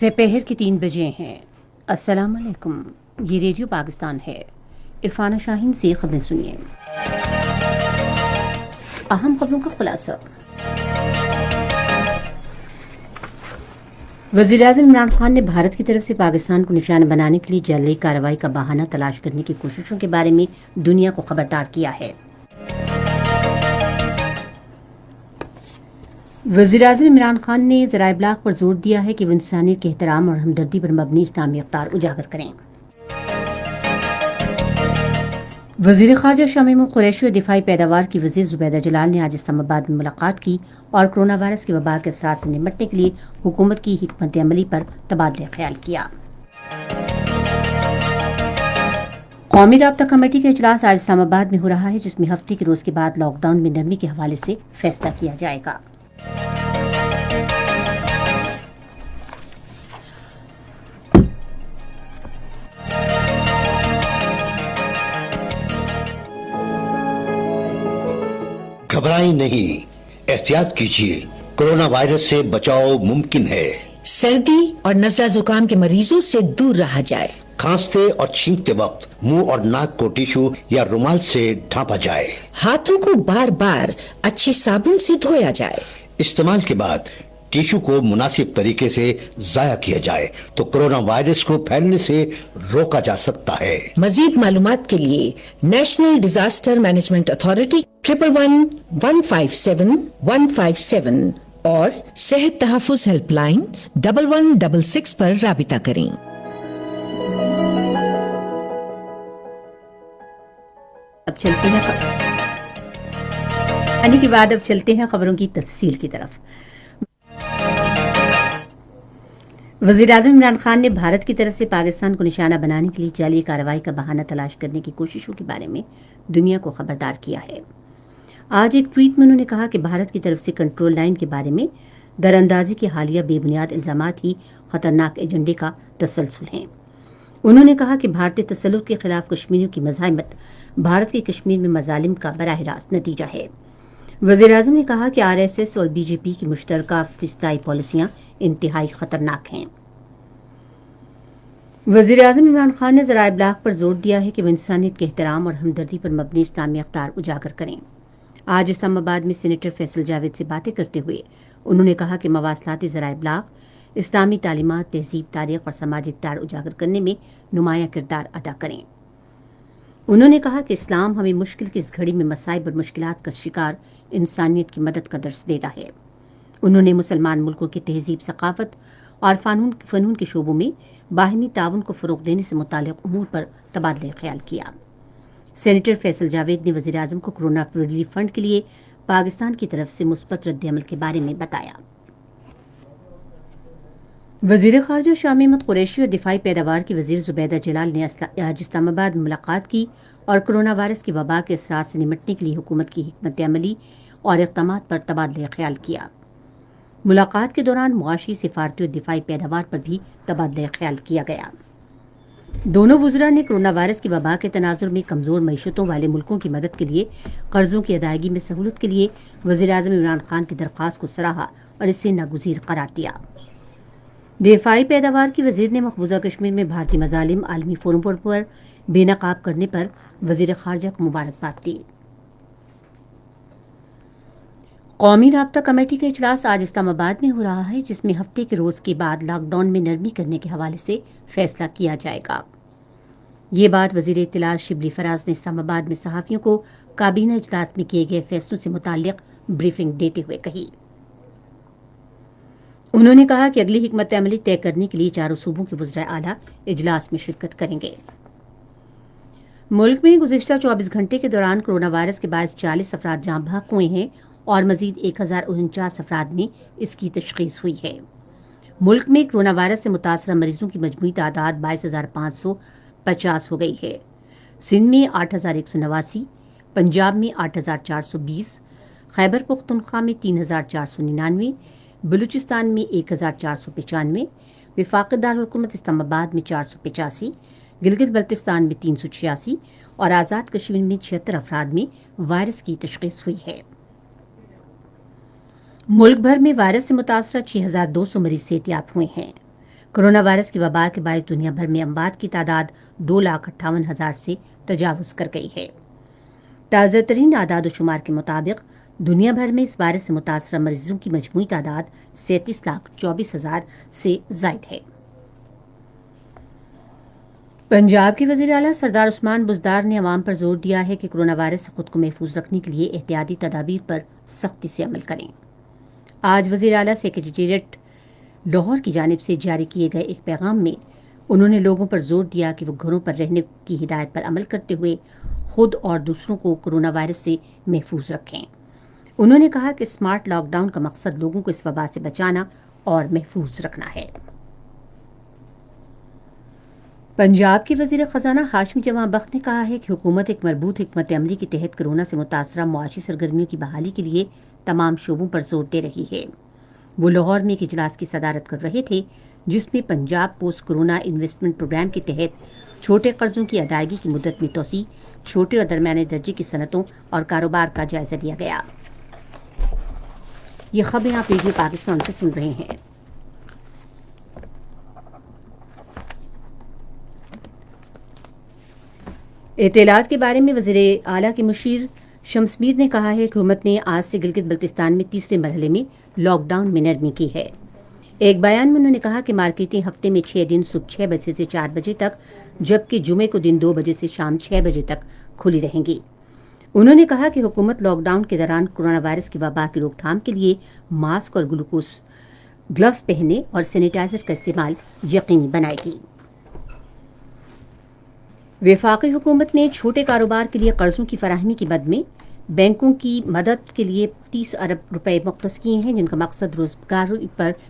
سپہر کے 3 بجے ہیں۔ السلام علیکم، یہ ریڈیو پاکستان ہے۔ عرفانہ شاہین سے خبریں سنیے۔ اہم خبروں کا خلاصہ۔ وزیراعظم عمران خان نے بھارت کی طرف سے پاکستان کو نشانہ بنانے کے لیے جعلی کارروائی کا بہانہ تلاش کرنے کی کوششوں کے بارے میں دنیا کو خبردار کیا ہے۔ وزیراعظم عمران خان نے ذرائع ابلاغ پر زور دیا ہے کہ وہ انسانیت کے احترام اور ہمدردی پر مبنی اسلامی اقدار اجاگر کریں۔ وزیر خارجہ شاہ محمود قریشی اور دفاعی پیداوار کی وزیر زبیدہ جلال نے آج اسلام آباد میں ملاقات کی اور کرونا وائرس کی وبا کے اثرات سے نمٹنے کے لیے حکومت کی حکمت عملی پر تبادلہ خیال کیا۔ قومی رابطہ کمیٹی کا اجلاس آج اسلام آباد میں ہو رہا ہے، جس میں ہفتے کے روز کے بعد لاک ڈاؤن میں نرمی کے حوالے سے فیصلہ کیا جائے گا۔ گھبرائیں نہیں، احتیاط کیجیے، کورونا وائرس سے بچاؤ ممکن ہے۔ سردی اور نزلہ زکام کے مریضوں سے دور رہا جائے۔ کھانستے اور چھینکتے وقت منہ اور ناک کو ٹیشو یا رومال سے ڈھانپا جائے۔ ہاتھوں کو بار بار اچھے صابن سے دھویا جائے۔ استعمال کے بعد ٹیشو کو مناسب طریقے سے ضائع کیا جائے تو کورونا وائرس کو پھیلنے سے روکا جا سکتا ہے۔ مزید معلومات کے لیے نیشنل ڈیزاسٹر مینجمنٹ اتھارٹی 111-157-157 اور صحت تحفظ ہیلپ لائن 1166 پر رابطہ کریں۔ اب چلتے ہیں خبروں کی تفصیل کی طرف۔ وزیراعظم عمران خان نے بھارت کی طرف سے پاکستان کو نشانہ بنانے کے لیے جعلی کارروائی کا بہانہ تلاش کرنے کی کوششوں کے بارے میں دنیا کو خبردار کیا ہے۔ آج ایک ٹویٹ میں انہوں نے کہا کہ بھارت کی طرف سے کنٹرول لائن کے بارے میں دراندازی کے حالیہ بے بنیاد الزامات ہی خطرناک ایجنڈے کا تسلسل ہیں۔ انہوں نے کہا کہ بھارتی تسلط کے خلاف کشمیریوں کی مزاحمت بھارت کے کشمیر میں مظالم کا براہ راست نتیجہ ہے۔ وزیراعظم نے کہا کہ RSS اور BJP کی مشترکہ فضائی پالیسیاں انتہائی خطرناک ہیں۔ وزیراعظم عمران خان نے ذرائع ابلاغ پر زور دیا ہے کہ وہ انسانیت کے احترام اور ہمدردی پر مبنی اسلامی اقدار اجاگر کریں۔ آج اسلام آباد میں سینیٹر فیصل جاوید سے باتیں کرتے ہوئے انہوں نے کہا کہ مواصلاتی ذرائع ابلاغ اسلامی تعلیمات، تہذیب، تاریخ اور سماجی اقدار اجاگر کرنے میں نمایاں کردار ادا کریں۔ انہوں نے کہا کہ اسلام ہمیں مشکل کی اس گھڑی میں مصائب اور مشکلات کا شکار انسانیت کی مدد کا درس دیتا ہے۔ انہوں نے مسلمان ملکوں کی تہذیب، ثقافت اور فنون کے شعبوں میں باہمی تعاون کو فروغ دینے سے متعلق امور پر تبادلہ خیال کیا۔ سینیٹر فیصل جاوید نے وزیراعظم کو کورونا ریلیف فنڈ کے لیے پاکستان کی طرف سے مثبت رد عمل کے بارے میں بتایا۔ وزیر خارجہ شاہ محمود قریشی اور دفاعی پیداوار کی وزیر زبیدہ جلال نے آج اسلام آباد میں ملاقات کی اور کرونا وائرس کی وبا کے اثرات سے نمٹنے کے لیے حکومت کی حکمت عملی اور اقدامات پر تبادلہ خیال کیا۔ ملاقات کے دوران معاشی، سفارتی اور دفاعی پیداوار پر بھی تبادلہ خیال کیا گیا۔ دونوں وزراء نے کرونا وائرس کی وبا کے تناظر میں کمزور معیشتوں والے ملکوں کی مدد کے لیے قرضوں کی ادائیگی میں سہولت کے لیے وزیراعظم عمران خان کی درخواست کو سراہا اور اسے ناگزیر قرار دیا۔ دفاعی پیداوار کی وزیر نے مقبوضہ کشمیر میں بھارتی مظالم عالمی فورم پر بے نقاب کرنے پر وزیر خارجہ کو مبارکباد دی۔ قومی رابطہ کمیٹی کا اجلاس آج اسلام آباد میں ہو رہا ہے، جس میں ہفتے کے روز کے بعد لاک ڈاؤن میں نرمی کرنے کے حوالے سے فیصلہ کیا جائے گا۔ یہ بات وزیر اطلاعات شبلی فراز نے اسلام آباد میں صحافیوں کو کابینہ اجلاس میں کیے گئے فیصلوں سے متعلق بریفنگ دیتے ہوئے کہی۔ انہوں نے کہا کہ اگلی حکمت عملی طے کرنے کے لیے چاروں صوبوں کے وزرائے اعلیٰ اجلاس میں شرکت کریں گے۔ ملک میں گزشتہ 24 گھنٹے کے دوران کرونا وائرس کے باعث 40 افراد جاں بحق ہوئے ہیں اور مزید 1049 افراد میں اس کی تشخیص ہوئی ہے۔ ملک میں کرونا وائرس سے متاثرہ مریضوں کی مجموعی تعداد 22,550 ہو گئی ہے۔ سندھ میں 8,189، پنجاب میں 8,420، خیبر پختونخوا میں 3,499، بلوچستان میں 1,495، وفاقی دارالحکومت اسلام آباد میں 485، گلگت بلتستان میں 386 اور آزاد کشمیر میں 76 افراد میں وائرس کی تشخیص ہوئی ہے۔ ملک بھر میں وائرس سے متاثرہ 6,200 مریض صحتیاب ہوئے ہیں۔ کورونا وائرس کی وبا کے باعث دنیا بھر میں اموات کی تعداد 2,58,000 سے تجاوز کر گئی ہے۔ تازہ ترین اعداد و شمار کے مطابق دنیا بھر میں اس وائرس سے متاثرہ مریضوں کی مجموعی تعداد 37,24,000 سے زائد ہے۔ پنجاب کے وزیر اعلیٰ سردار عثمان بزدار نے عوام پر زور دیا ہے کہ کورونا وائرس سے خود کو محفوظ رکھنے کے لیے احتیاطی تدابیر پر سختی سے عمل کریں۔ آج وزیر اعلیٰ سیکریٹریٹ لاہور کی جانب سے جاری کیے گئے ایک پیغام میں انہوں نے لوگوں پر زور دیا کہ وہ گھروں پر رہنے کی ہدایت پر عمل کرتے ہوئے خود اور دوسروں کو کورونا وائرس سے محفوظ رکھیں۔ انہوں نے کہا کہ اسمارٹ لاک ڈاؤن کا مقصد لوگوں کو اس وبا سے بچانا اور محفوظ رکھنا ہے۔ پنجاب کے وزیر خزانہ ہاشمی جمع بخت نے کہا ہے کہ حکومت ایک مربوط حکمت عملی کے تحت کورونا سے متاثرہ معاشی سرگرمیوں کی بحالی کے لیے تمام شعبوں پر زور دے رہی ہے۔ وہ لاہور میں ایک اجلاس کی صدارت کر رہے تھے جس میں Punjab post corona investment programme کے تحت چھوٹے قرضوں کی ادائیگی کی مدت میں توسیع، چھوٹے اور درمیانے درجے کی صنعتوں اور کاروبار کا جائزہ لیا گیا۔ یہ خبریں آپ ریڈیو پاکستان سے سن رہے ہیں۔ اطلاعات کے بارے میں وزیر اعلیٰ کے مشیر شمس میر نے کہا ہے کہ حکومت نے آج سے گلگت بلتستان میں تیسرے مرحلے میں لاک ڈاؤن میں نرمی کی ہے۔ ایک بیان میں انہوں نے کہا کہ مارکیٹیں ہفتے میں 6 دن صبح 6 بجے سے 4 بجے تک جبکہ جمعے کو دن 2 بجے سے شام 6 بجے تک کھلی رہیں گی۔ انہوں نے کہا کہ حکومت لاک ڈاؤن کے دوران کورونا وائرس کی وبا کی روک تھام کے لیے ماسک اور گلوز پہننے اور سینیٹائزر کا استعمال یقینی بنائے گی۔ وفاقی حکومت نے چھوٹے کاروبار کے لیے قرضوں کی فراہمی کی مد میں بینکوں کی مدد کے لیے 30 ارب روپے مختص کیے ہیں، جن کا مقصد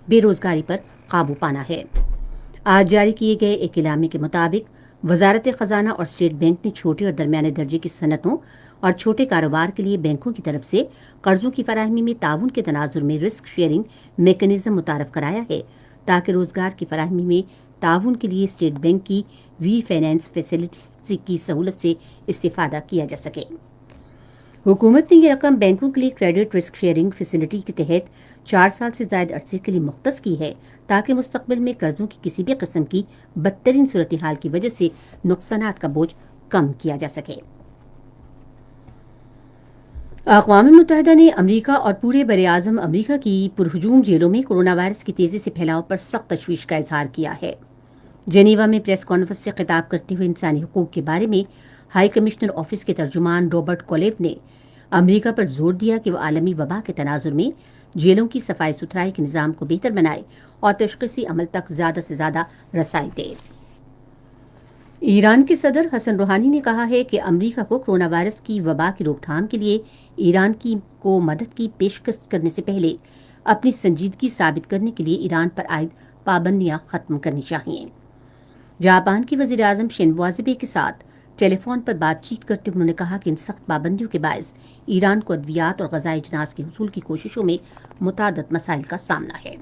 بے روزگاری پر قابو پانا ہے۔ آج جاری کیے گئے ایک اعلامیے کے مطابق وزارت خزانہ اور اسٹیٹ بینک نے چھوٹے اور درمیانے درجے کی صنعتوں اور چھوٹے کاروبار کے لیے بینکوں کی طرف سے قرضوں کی فراہمی میں تعاون کے تناظر میں رسک شیئرنگ میکانزم متعارف کرایا ہے تاکہ روزگار کی فراہمی میں تعاون کے لیے اسٹیٹ بینک کی وی فائنانس فیسلٹی کی سہولت سے استفادہ کیا جا سکے۔ حکومت نے یہ رقم بینکوں کے لیے کریڈٹ رسک شیئرنگ فیسلٹی کے تحت 4 سال سے زائد عرصے کے لیے مختص کی ہے تاکہ مستقبل میں قرضوں کی کسی بھی قسم کی بدترین صورتحال کی وجہ سے نقصانات کا بوجھ کم کیا جا سکے۔ اقوام متحدہ نے امریکہ اور پورے براعظم امریکہ کی پرہجوم جیلوں میں کورونا وائرس کی تیزی سے پھیلاؤ پر سخت تشویش کا اظہار کیا ہے۔ جنیوا میں پریس کانفرنس سے خطاب کرتے ہوئے انسانی حقوق کے بارے میں ہائی کمشنر آفس کے ترجمان رابرٹ کولیو نے امریکہ پر زور دیا کہ وہ عالمی وبا کے تناظر میں جیلوں کی صفائی ستھرائی کے نظام کو بہتر بنائے اور تشخیصی عمل تک زیادہ سے زیادہ رسائی دے۔ ایران کے صدر حسن روحانی نے کہا ہے کہ امریکہ کو کورونا وائرس کی وبا کی روک تھام کے لیے ایران کو مدد کی پیشکش کرنے سے پہلے اپنی سنجیدگی ثابت کرنے کے لیے ایران پر عائد پابندیاں ختم کرنی چاہئیں۔ جاپان کے وزیر اعظم شنزو آبے کے ساتھ ٹیلی فون پر بات چیت کرتے ہوئے انہوں نے کہا کہ ان سخت پابندیوں کے باعث ایران کو ادویات اور غذائی اجناس کے حصول کی کوششوں میں متعدد مسائل کا سامنا ہے۔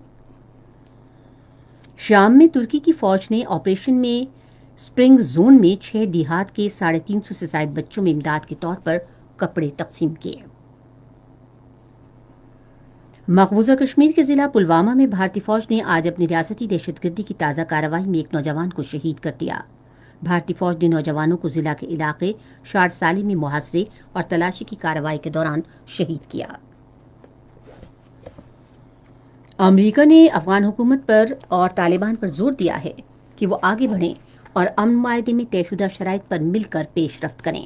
شام میں ترکی کی فوج نے آپریشن میں اسپرنگ زون میں 6 دیہات کے 350 سے زائد بچوں میں امداد کے طور پر کپڑے تقسیم کیے۔ مقبوضہ کشمیر کے ضلع پلوامہ میں بھارتی فوج نے آج اپنی ریاستی دہشت گردی کی تازہ کارروائی میں ایک نوجوان کو شہید کر دیا۔ بھارتی فوج نے نوجوانوں کو ضلع کے علاقے شار سالی میں محاصرے اور تلاشی کی کارروائی کے دوران شہید کیا۔ امریکہ نے افغان حکومت پر اور طالبان پر زور دیا ہے کہ وہ آگے بڑھیں اور امن معاہدے میں طے شدہ شرائط پر مل کر پیش رفت کریں۔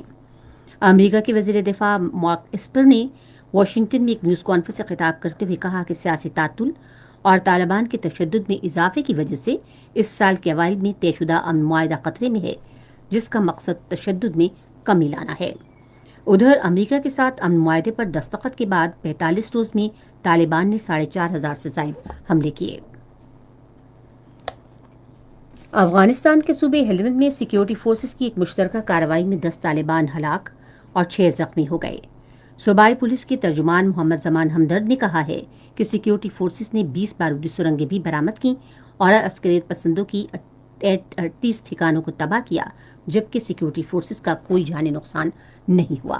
امریکہ کے وزیر دفاع مارک اسپر نے واشنگٹن میں ایک نیوز کانفرنس سے خطاب کرتے ہوئے کہا کہ سیاسی تعطل اور طالبان کے تشدد میں اضافے کی وجہ سے اس سال کے اوائل میں طے شدہ امن معاہدہ خطرے میں ہے، جس کا مقصد تشدد میں کمی لانا ہے۔ ادھر امریکہ کے ساتھ امن معاہدے پر دستخط کے بعد 45 روز میں طالبان نے 4,500 سے زائد حملے کیے۔ افغانستان کے صوبے ہیلمند میں سیکیورٹی فورسز کی ایک مشترکہ کارروائی میں 10 طالبان ہلاک اور 6 زخمی ہو گئے۔ صوبائی پولیس کے ترجمان محمد زمان ہمدرد نے کہا ہے کہ سیکیورٹی فورسز نے 20 بارودی سرنگیں بھی برآمد کیں اور عسکریت پسندوں کی 38 ٹھکانوں کو تباہ کیا، جبکہ سیکیورٹی فورسز کا کوئی جانی نقصان نہیں ہوا۔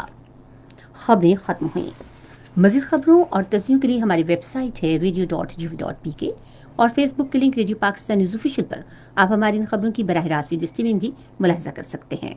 خبریں ختم ہوئیں۔ مزید خبروں اور تجزیوں کے لیے ہماری ویب سائٹ ہے radio.gv.pk اور فیس بک کے link radio Pakistan news official پر آپ ہماری ان خبروں کی براہ راست ویڈیو اسٹریمنگ بھی ملاحظہ کر سکتے ہیں۔